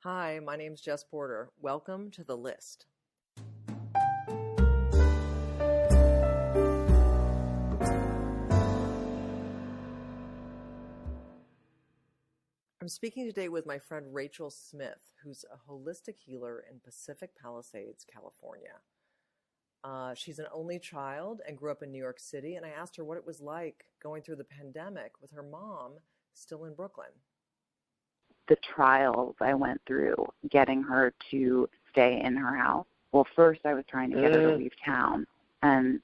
Hi, my name's Jess Porter. Welcome to The List. I'm speaking today with my friend Rachael Smith, who's a holistic healer in Pacific Palisades, California. She's an only child and grew up in New York City, and I asked her what it was like going through the pandemic with her mom still in Brooklyn. The trials I went through getting her to stay in her house. Well, first I was trying to get her to leave town, and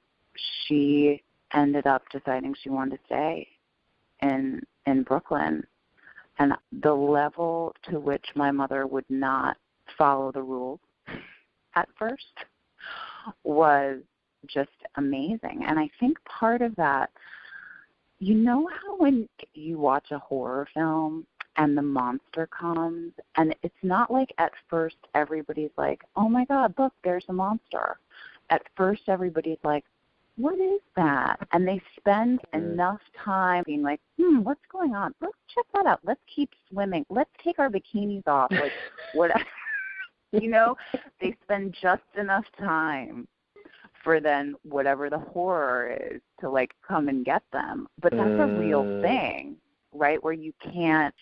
she ended up deciding she wanted to stay in Brooklyn. And the level to which my mother would not follow the rules at first was just amazing. And I think part of that, you know how when you watch a horror film and the monster comes, and it's not like at first everybody's like, oh my God, look, there's a monster. At first everybody's like, what is that? And they spend enough time being like, what's going on? Let's check that out. Let's keep swimming. Let's take our bikinis off. Like, whatever. You know, they spend just enough time for then whatever the horror is to, like, come and get them. But that's a real thing, right, where you can't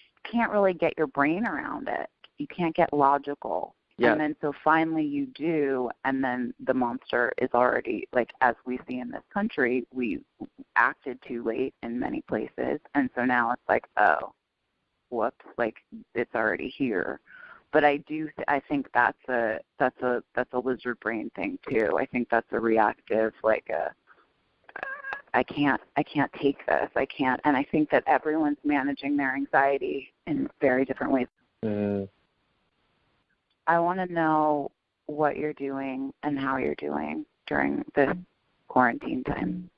really get your brain around it. You can't get logical. Yeah. And then so finally you do, and then the monster is already, like, as we see in this country, we acted too late in many places. And so now it's like, oh, whoops, like, it's already here. But I think that's a lizard brain thing too. I think that's a reactive, like, I can't take this. I can't. And I think that everyone's managing their anxiety in very different ways. I want to know what you're doing and how you're doing during this quarantine time.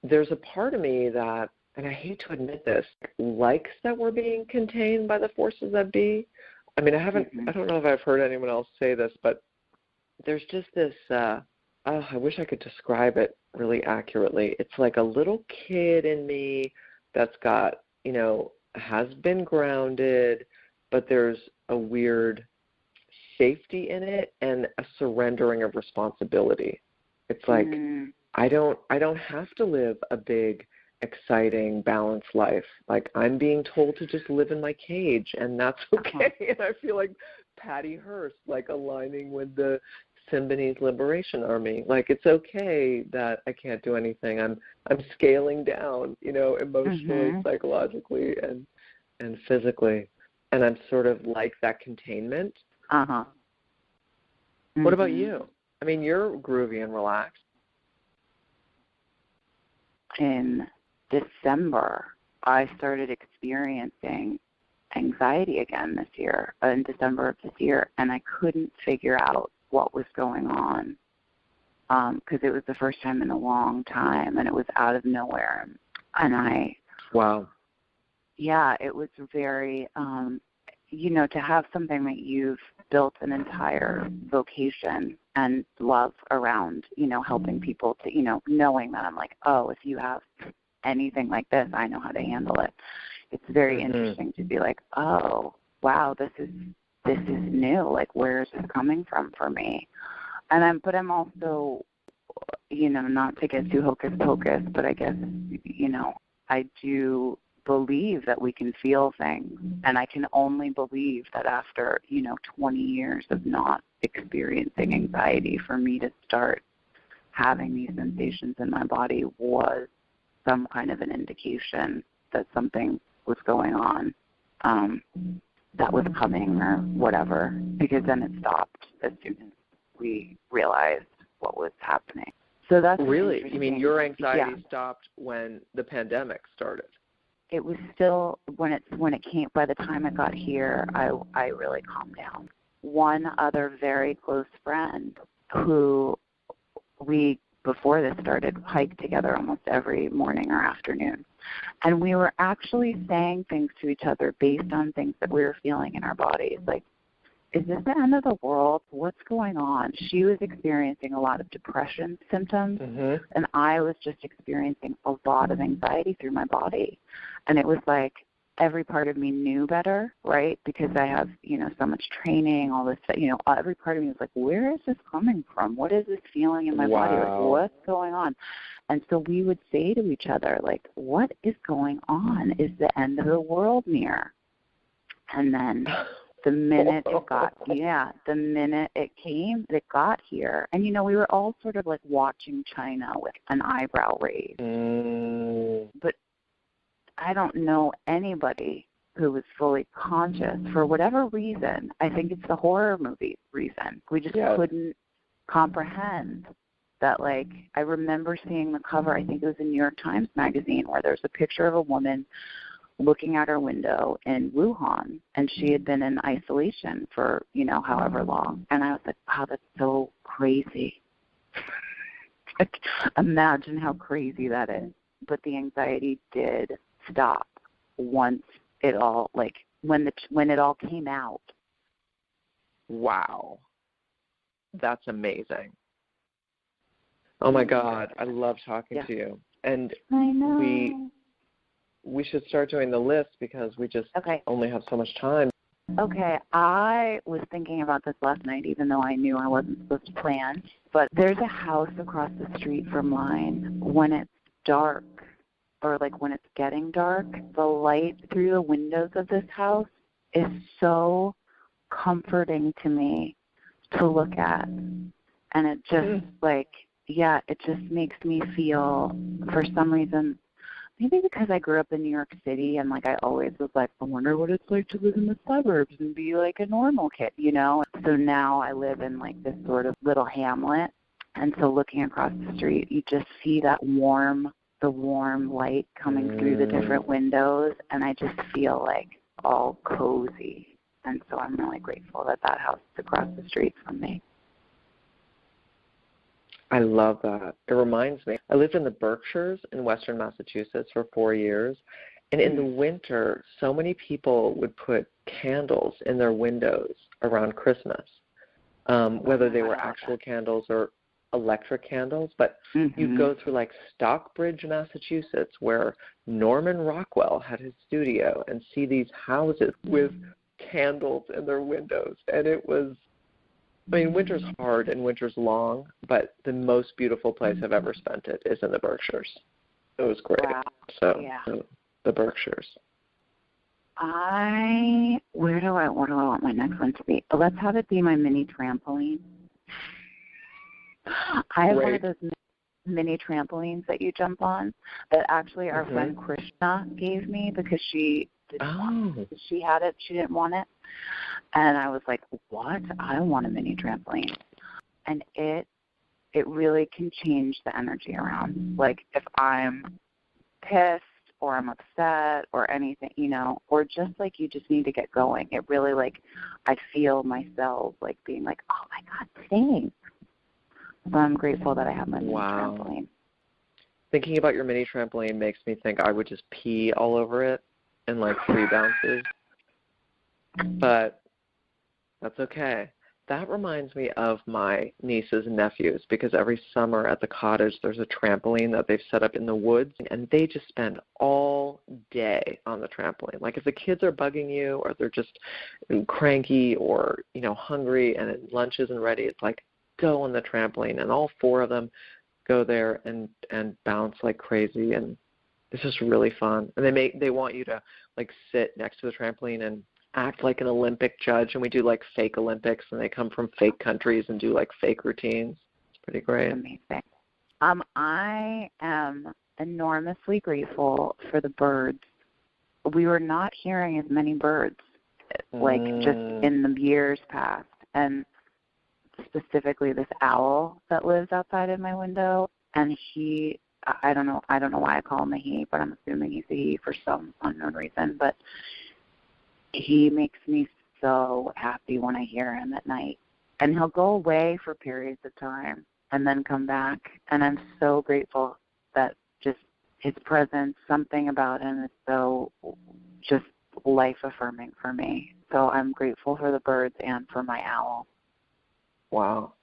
There's a part of me that, and I hate to admit this, likes that we're being contained by the forces that be. I mean, I don't know if I've heard anyone else say this, but there's just this, I wish I could describe it really accurately. It's like a little kid in me that's got, has been grounded, but there's a weird safety in it and a surrendering of responsibility. It's like I don't have to live a big, exciting, balanced life. Like, I'm being told to just live in my cage, and that's okay. And I feel like Patty Hearst, like, aligning with the Symbionese Liberation Army. Like, it's okay that I can't do anything. I'm scaling down, emotionally, psychologically, and physically. And I'm sort of like that containment. What about you? I mean, you're groovy and relaxed. In December, I started experiencing anxiety again this year, in December of this year, and I couldn't figure out what was going on because it was the first time in a long time, and it was out of nowhere. And Wow. Yeah, it was very, to have something that you've built an entire vocation and love around, helping people to, knowing that I'm like, oh, if you have anything like this, I know how to handle it. It's very interesting to be like, oh, wow, this is new. Like, where is this coming from for me? And I'm also, not to get too hocus pocus, but I guess, I do believe that we can feel things, and I can only believe that after 20 years of not experiencing anxiety, for me to start having these sensations in my body was some kind of an indication that something was going on, that was coming or whatever, because then it stopped as soon as we realized what was happening. So that's really, you mean your anxiety stopped when the pandemic started? It was still, when it came, by the time it got here, I really calmed down. One other very close friend who we, before this started, hiked together almost every morning or afternoon. And we were actually saying things to each other based on things that we were feeling in our bodies. Like, is this the end of the world? What's going on? She was experiencing a lot of depression symptoms, and I was just experiencing a lot of anxiety through my body. And it was like, every part of me knew better, right? Because I have, so much training, all this, every part of me was like, where is this coming from? What is this feeling in my body? Like, what's going on? And so we would say to each other, like, what is going on? Is the end of the world near? And then the minute it came, it got here. And, we were all sort of like watching China with an eyebrow raised. But I don't know anybody who was fully conscious for whatever reason. I think it's the horror movie reason. We just couldn't comprehend that, like, I remember seeing the cover, I think it was in New York Times Magazine, where there's a picture of a woman looking out her window in Wuhan, and she had been in isolation for, however long. And I was like, wow, that's so crazy. Like, imagine how crazy that is. But the anxiety did stop once it all, like, when it all came out. Wow. That's amazing. Oh my God, I love talking to you. And I know. We should start doing the list because we just only have so much time. Okay, I was thinking about this last night, even though I knew I wasn't supposed to plan. But there's a house across the street from mine. When it's dark, or like when it's getting dark, the light through the windows of this house is so comforting to me to look at. And it just it just makes me feel, for some reason, maybe because I grew up in New York City and, like, I always was like, I wonder what it's like to live in the suburbs and be like a normal kid, So now I live in, like, this sort of little hamlet. And so looking across the street, you just see the warm light coming through the different windows. And I just feel, like, all cozy. And so I'm really grateful that house is across the street from me. I love that. It reminds me, I lived in the Berkshires in western Massachusetts for 4 years, and in the winter, so many people would put candles in their windows around Christmas, whether they were actual candles or electric candles. But you go through, like, Stockbridge, Massachusetts, where Norman Rockwell had his studio, and see these houses with candles in their windows, and it was, winter's hard and winter's long, but the most beautiful place I've ever spent it is in the Berkshires. It was great. Wow. So, the Berkshires. What do I want my next one to be? Let's have it be my mini trampoline. I have one of those mini trampolines that you jump on that actually our friend Krishna gave me because she had it. She didn't want it. And I was like, what? I want a mini trampoline. And it really can change the energy around. Like, if I'm pissed or I'm upset or anything, or just like you just need to get going. It really, like, I feel myself, like, being like, oh, my God, thanks. So I'm grateful that I have my mini trampoline. Thinking about your mini trampoline makes me think I would just pee all over it in, like, 3 bounces. But that's okay. That reminds me of my nieces and nephews, because every summer at the cottage there's a trampoline that they've set up in the woods, and they just spend all day on the trampoline. Like, if the kids are bugging you or they're just cranky or, hungry and lunch isn't ready, it's like, go on the trampoline. And all 4 of them go there and bounce like crazy, and it's just really fun. And they want you to, like, sit next to the trampoline and act like an Olympic judge, and we do, like, fake Olympics, and they come from fake countries and do, like, fake routines. It's pretty great. Amazing. I am enormously grateful for the birds. We were not hearing as many birds, like, just in the years past, and specifically this owl that lives outside of my window, and I don't know why I call him a he, but I'm assuming he's a he for some unknown reason, but he makes me so happy when I hear him at night. And he'll go away for periods of time and then come back. And I'm so grateful that just his presence, something about him is so just life-affirming for me. So I'm grateful for the birds and for my owl. Wow.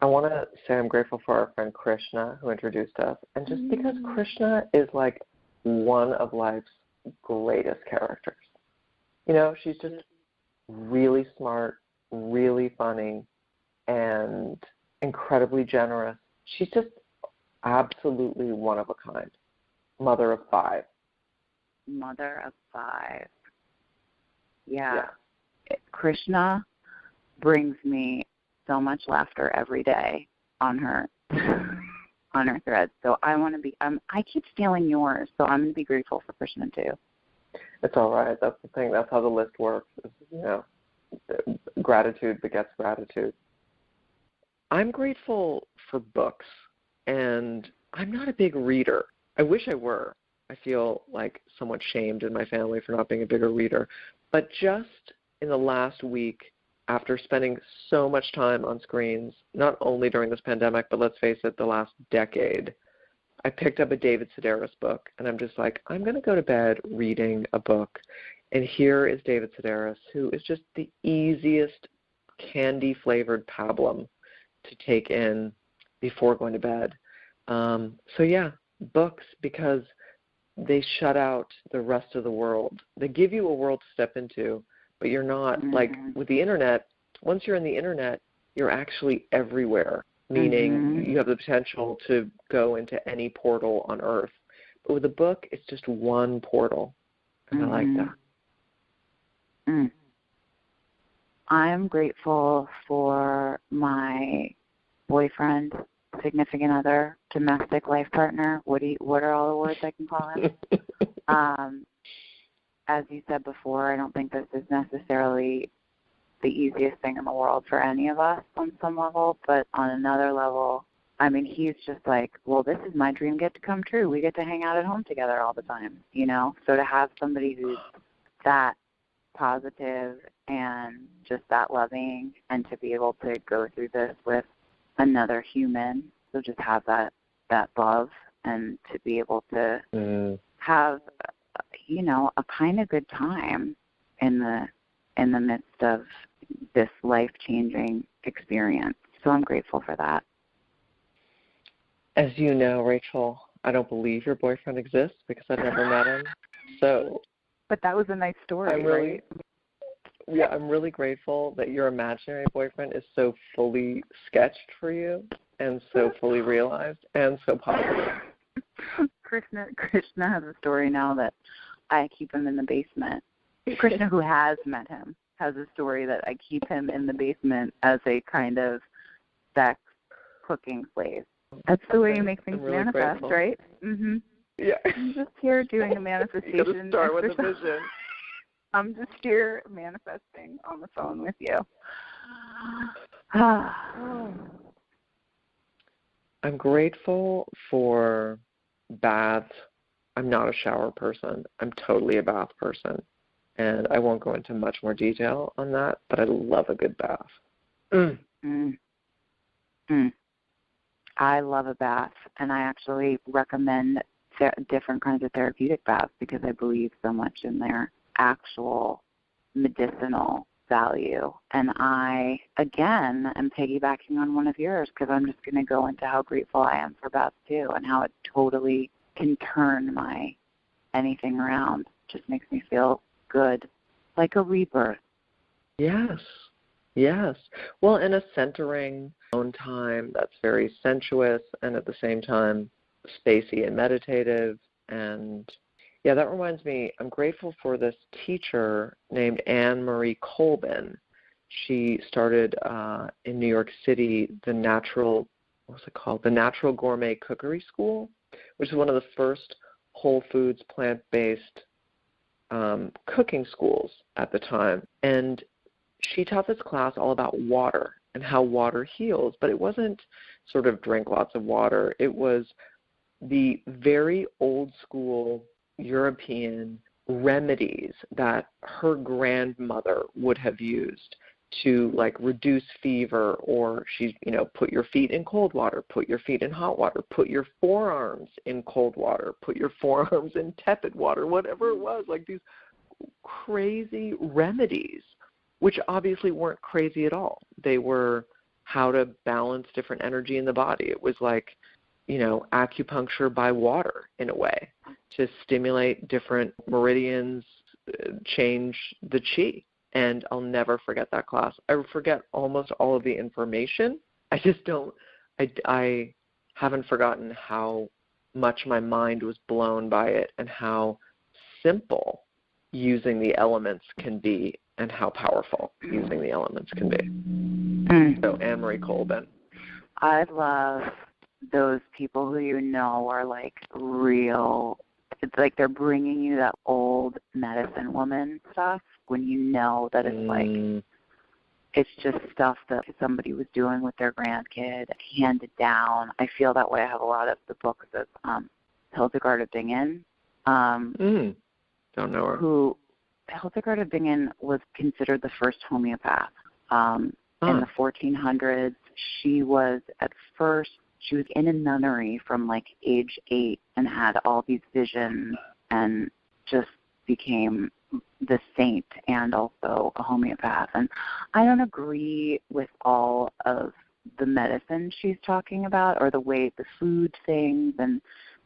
I want to say I'm grateful for our friend Krishna who introduced us. And just because Krishna is, like, one of life's greatest characters. You know, she's just really smart, really funny, and incredibly generous. She's just absolutely one of a kind. Mother of 5. Mother of 5. Yeah. Krishna brings me so much laughter every day on her on her thread. So I want to be. I keep stealing yours, so I'm going to be grateful for Krishna too. It's all right. That's the thing. That's how the list works. You know, gratitude begets gratitude. I'm grateful for books, and I'm not a big reader. I wish I were. I feel like somewhat shamed in my family for not being a bigger reader. But just in the last week, after spending so much time on screens, not only during this pandemic, but let's face it, the last decade, I picked up a David Sedaris book, and I'm just like, I'm going to go to bed reading a book. And here is David Sedaris, who is just the easiest candy-flavored pablum to take in before going to bed. So yeah, books, because they shut out the rest of the world. They give you a world to step into, but you're not, like with the internet, once you're in the internet, you're actually everywhere, meaning you have the potential to go into any portal on Earth. But with a book, it's just one portal, and I like that. I'm grateful for my boyfriend, significant other, domestic life partner. What are all the words I can call him? As you said before, I don't think this is necessarily the easiest thing in the world for any of us on some level, but on another level, I mean, he's just like, well, this is my dream get to come true. We get to hang out at home together all the time, you know? So to have somebody who's that positive and just that loving, and to be able to go through this with another human, so just have that love, and to be able to have, you know, a kind of good time in the midst of this life-changing experience. So I'm grateful for that. As you know, Rachel, I don't believe your boyfriend exists because I've never met him. So, but that was a nice story, right? Yeah, I'm really grateful that your imaginary boyfriend is so fully sketched for you and so fully realized and so positive. Krishna has a story now that I keep him in the basement. Krishna, who has met him, has a story that I keep him in the basement as a kind of sex cooking slave. That's the way you make things really manifest, grateful. Right? Mm-hmm. Yeah. I'm just here doing a manifestation. You gotta start with a vision. I'm just here manifesting on the phone with you. I'm grateful for baths. I'm not a shower person. I'm totally a bath person. And I won't go into much more detail on that, but I love a good bath. I love a bath, and I actually recommend different kinds of therapeutic baths because I believe so much in their actual medicinal value. And I, again, am piggybacking on one of yours because I'm just going to go into how grateful I am for baths too, and how it totally can turn my anything around. Just makes me feel good, like a rebirth. Yes. Well, and a centering own time that's very sensuous and at the same time spacey and meditative. And yeah, that reminds me, I'm grateful for this teacher named Anne Marie Colbin. She started in New York City the Natural Gourmet Cookery School, which is one of the first whole foods, plant-based cooking schools at the time. And she taught this class all about water and how water heals, but it wasn't sort of drink lots of water. It was the very old school European remedies that her grandmother would have used to like reduce fever, or put your feet in cold water, put your feet in hot water, put your forearms in cold water, put your forearms in tepid water, whatever it was, like these crazy remedies, which obviously weren't crazy at all. They were how to balance different energy in the body. It was like acupuncture by water in a way to stimulate different meridians, change the chi. And I'll never forget that class. I forget almost all of the information. I just don't, I haven't forgotten how much my mind was blown by it and how simple using the elements can be and how powerful using the elements can be. So Anne-Marie Colbin. I love those people who are like real. It's like they're bringing you that old medicine woman stuff when you know that it's like it's just stuff that somebody was doing with their grandkid, handed down. I feel that way. I have a lot of the books of Hildegard of Bingen. Don't know her. Hildegard of Bingen was considered the first homeopath. In the 1400s, she was in a nunnery from like age 8 and had all these visions and just became the saint and also a homeopath. And I don't agree with all of the medicine she's talking about or the way the food things and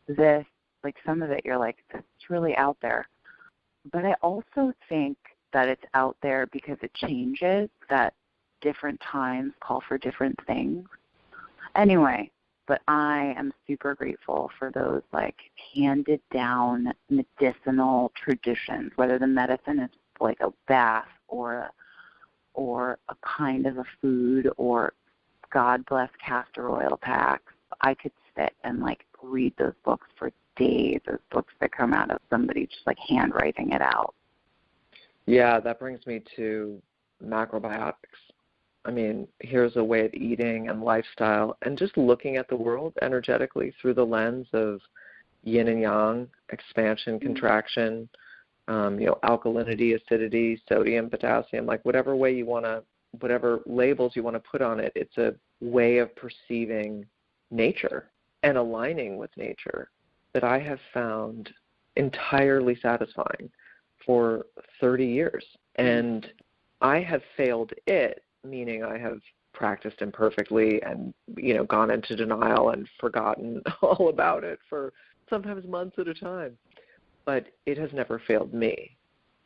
this, like some of it you're like, it's really out there. But I also think that it's out there because it changes, that different times call for different things. Anyway, but I am super grateful for those like handed down medicinal traditions, whether the medicine is like a bath or a kind of a food or God bless castor oil packs. I could sit and like read those books for days, those books that come out of somebody just like handwriting it out. Yeah, that brings me to macrobiotics. I mean, here's a way of eating and lifestyle and just looking at the world energetically through the lens of yin and yang, expansion, contraction, alkalinity, acidity, sodium, potassium, like whatever labels you want to put on it. It's a way of perceiving nature and aligning with nature that I have found entirely satisfying for 30 years. And I have failed it, meaning I have practiced imperfectly and, gone into denial and forgotten all about it for sometimes months at a time. But it has never failed me.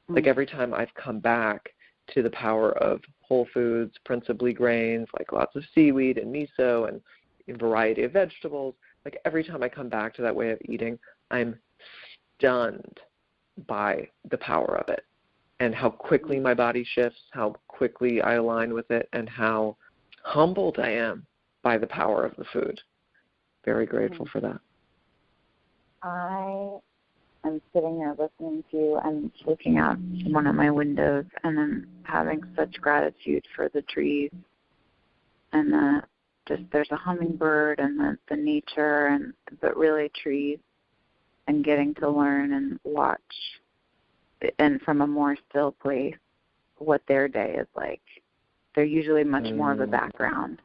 Like every time I've come back to the power of whole foods, principally grains, like lots of seaweed and miso and a variety of vegetables, like every time I come back to that way of eating, I'm stunned by the power of it and how quickly my body shifts, how quickly I align with it, and how humbled I am by the power of the food. Very grateful for that. I am sitting here listening to you and looking out one of my windows and I'm having such gratitude for the trees and there's a hummingbird and the nature but really trees, and getting to learn and watch and from a more still place what their day is like. They're usually much more of a background,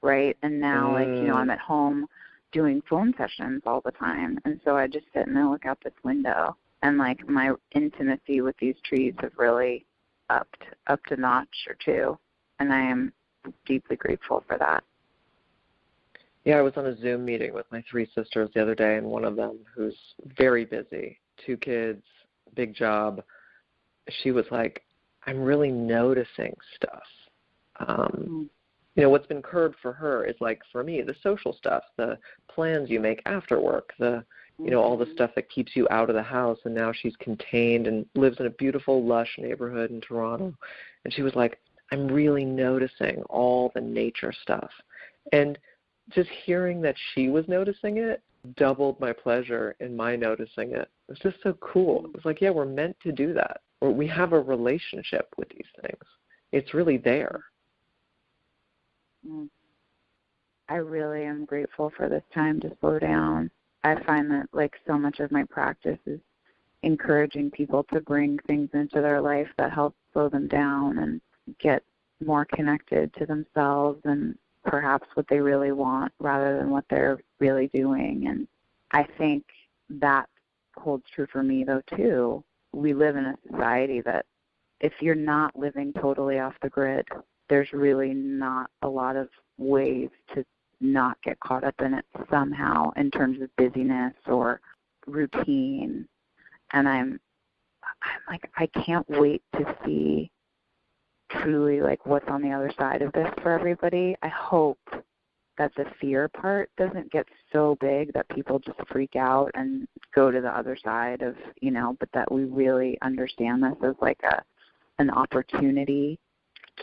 right? And now, I'm at home doing phone sessions all the time, and so I just sit and I look out this window, and like my intimacy with these trees have really upped a notch or two, and I am deeply grateful for that. Yeah, I was on a Zoom meeting with my 3 sisters the other day, and one of them, who's very busy, 2 kids, big job, she was like, I'm really noticing stuff. What's been curbed for her is like, for me, the social stuff, the plans you make after work, all the stuff that keeps you out of the house, and now she's contained and lives in a beautiful, lush neighborhood in Toronto. And she was like, I'm really noticing all the nature stuff. And just hearing that she was noticing it doubled my pleasure in my noticing it. It was just so cool. It was like, yeah, we're meant to do that. Or we have a relationship with these things. It's really there. I really am grateful for this time to slow down. I find that like so much of my practice is encouraging people to bring things into their life that help slow them down and get more connected to themselves and perhaps what they really want rather than what they're really doing. And I think that holds true for me, though, too. We live in a society that if you're not living totally off the grid, there's really not a lot of ways to not get caught up in it somehow in terms of busyness or routine. And I'm like, I can't wait to see truly like what's on the other side of this for everybody. I hope that the fear part doesn't get so big that people just freak out and go to the other side of, but that we really understand this as like an opportunity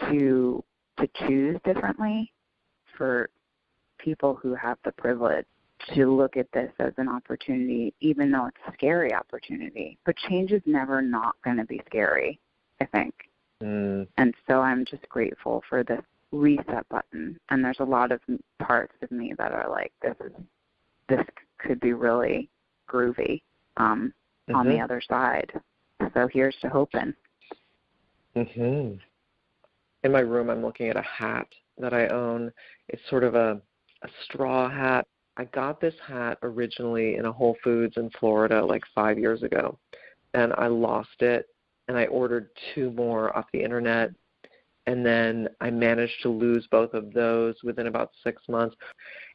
to choose differently for people who have the privilege to look at this as an opportunity, even though it's a scary opportunity. But change is never not going to be scary, I think. And so I'm just grateful for this reset button. And there's a lot of parts of me that are like, this could be really groovy on the other side. So here's to hoping. In my room, I'm looking at a hat that I own. It's sort of a straw hat. I got this hat originally in a Whole Foods in Florida like 5 years ago, and I lost it, and I ordered 2 more off the internet, and then I managed to lose both of those within about 6 months.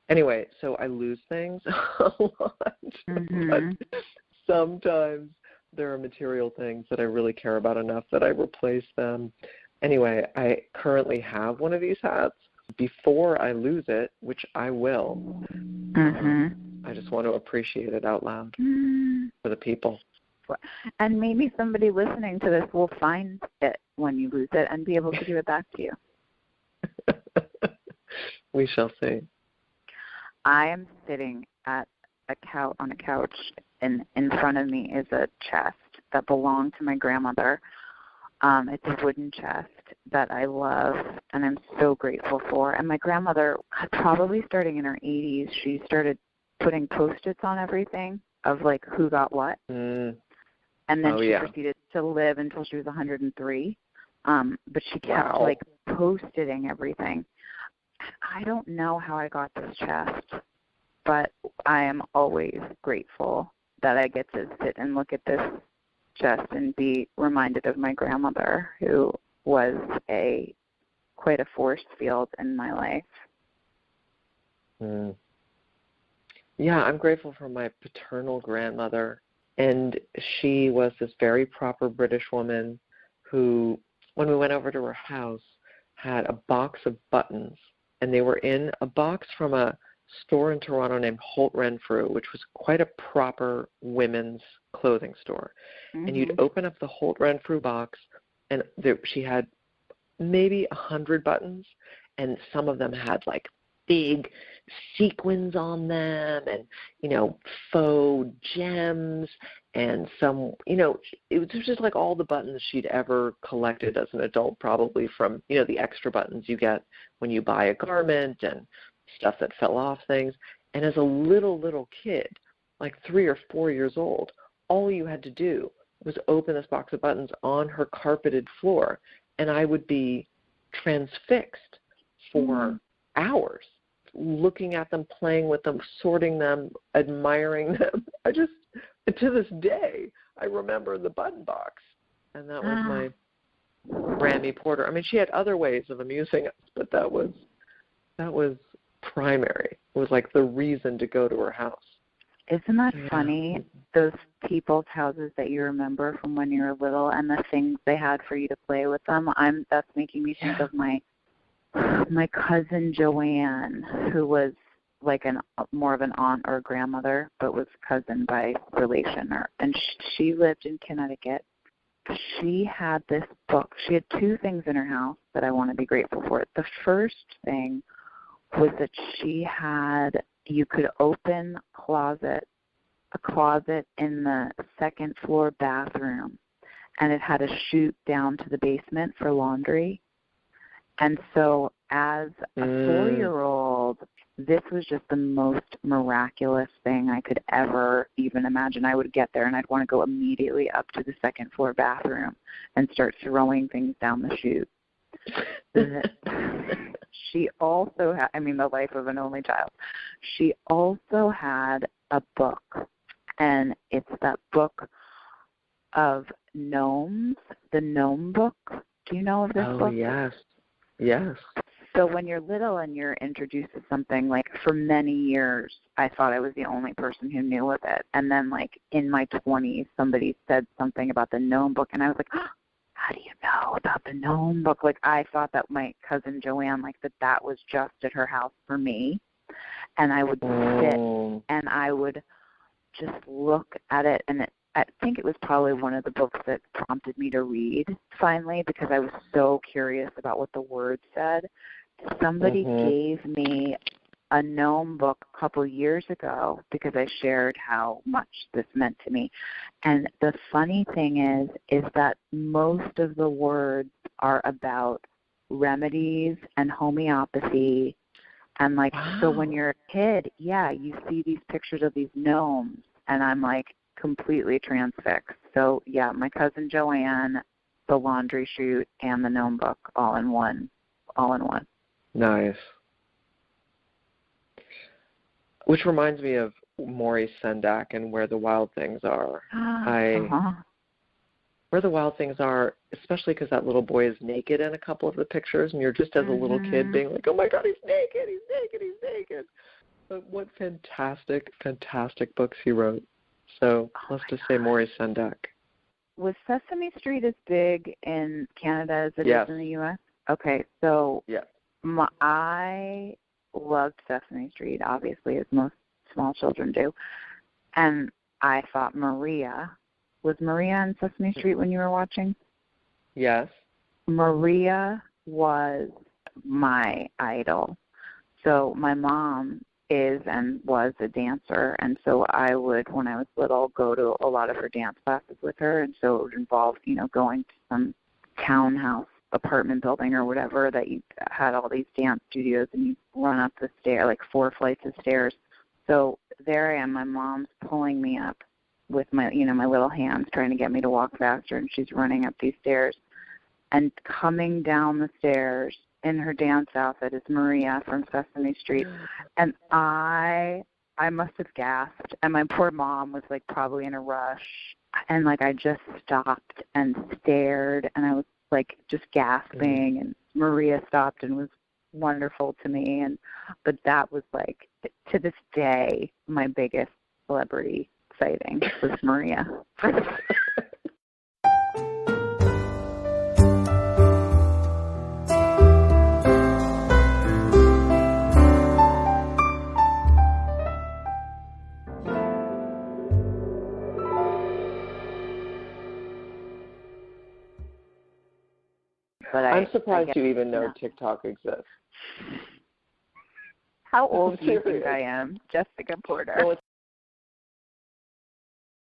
Anyway, so I lose things a lot, but sometimes there are material things that I really care about enough that I replace them. Anyway, I currently have one of these hats. Before I lose it, which I will, I just want to appreciate it out loud for the people. And maybe somebody listening to this will find it when you lose it and be able to give it back to you. We shall see. I am sitting at on a couch, and in front of me is a chest that belonged to my grandmother. It's a wooden chest that I love and I'm so grateful for. And my grandmother, probably starting in her 80s, she started putting Post-its on everything of like who got what. And then she proceeded to live until she was 103. But she kept like post-itting everything. I don't know how I got this chest, but I am always grateful that I get to sit and look at this chest and be reminded of my grandmother, who was quite a force field in my life. Yeah, I'm grateful for my paternal grandmother, and she was this very proper British woman who, when we went over to her house, had a box of buttons, and they were in a box from a store in Toronto named Holt Renfrew, which was quite a proper women's clothing store. And you'd open up the Holt Renfrew box, and she had maybe 100 buttons, and some of them had like big sequins on them and, faux gems, and some, it was just like all the buttons she'd ever collected as an adult, probably from, the extra buttons you get when you buy a garment and stuff that fell off things. And as a little kid, like 3 or 4 years old, all you had to do was open this box of buttons on her carpeted floor, and I would be transfixed for hours, looking at them, playing with them, sorting them, admiring them. To this day, I remember the button box, and that was my Grammy Porter. I mean, she had other ways of amusing us, but that was primary. It was like the reason to go to her house. Isn't that funny? Those people's houses that you remember from when you were little and the things they had for you to play with them. That's making me think of my cousin Joanne, who was like more of an aunt or grandmother, but was cousin by relation. And she lived in Connecticut. She had this book. She had 2 things in her house that I want to be grateful for. The first thing was that she had, you could open a closet in the second floor bathroom, and it had a chute down to the basement for laundry. And so as a 4-year-old, this was just the most miraculous thing I could ever even imagine. I would get there and I'd want to go immediately up to the second floor bathroom and start throwing things down the chute. She also had, the life of an only child. She also had a book, and it's that book of gnomes, the Gnome Book. Do you know of this book? Oh, yes. So when you're little and you're introduced to something, like for many years, I thought I was the only person who knew of it. And then like in my 20s, somebody said something about the Gnome Book, and I was like, oh, how do you know about the Gnome Book? Like I thought that my cousin Joanne, like that was just at her house for me. And I would sit and I would just look at it, and I think it was probably one of the books that prompted me to read finally, because I was so curious about what the words said. Somebody gave me a Gnome Book a couple years ago because I shared how much this meant to me. And the funny thing is that most of the words are about remedies and homeopathy. And like, So when you're a kid, you see these pictures of these gnomes, and I'm like completely transfixed. So yeah, my cousin Joanne, the laundry chute, and the Gnome Book all in one. Nice. Which reminds me of Maurice Sendak and Where the Wild Things Are. Where the Wild Things Are, especially because that little boy is naked in a couple of the pictures, and you're just as a little kid being like, oh my God, he's naked, he's naked, he's naked. But what fantastic, fantastic books he wrote. So let's just say Maurice Sendak. Was Sesame Street as big in Canada as it is in the U.S.? Okay, so I loved Sesame Street, obviously, as most small children do. And I thought was Maria in Sesame Street when you were watching? Yes. Maria was my idol. So my mom is and was a dancer, and so I would, when I was little, go to a lot of her dance classes with her, and so it would involve, going to some townhouse apartment building or whatever that you had all these dance studios, and you run up the stair, like 4 flights of stairs. So there I am, my mom's pulling me up with my, my little hands trying to get me to walk faster, and she's running up these stairs. And coming down the stairs in her dance outfit is Maria from Sesame Street. And I must have gasped, and my poor mom was like probably in a rush. And like I just stopped and stared, and I was like just gasping, and Maria stopped and was wonderful to me. But that was like, to this day, my biggest celebrity sighting was Maria. But I'm surprised you even know TikTok exists. How old do you think I am? Jessica Porter. Well,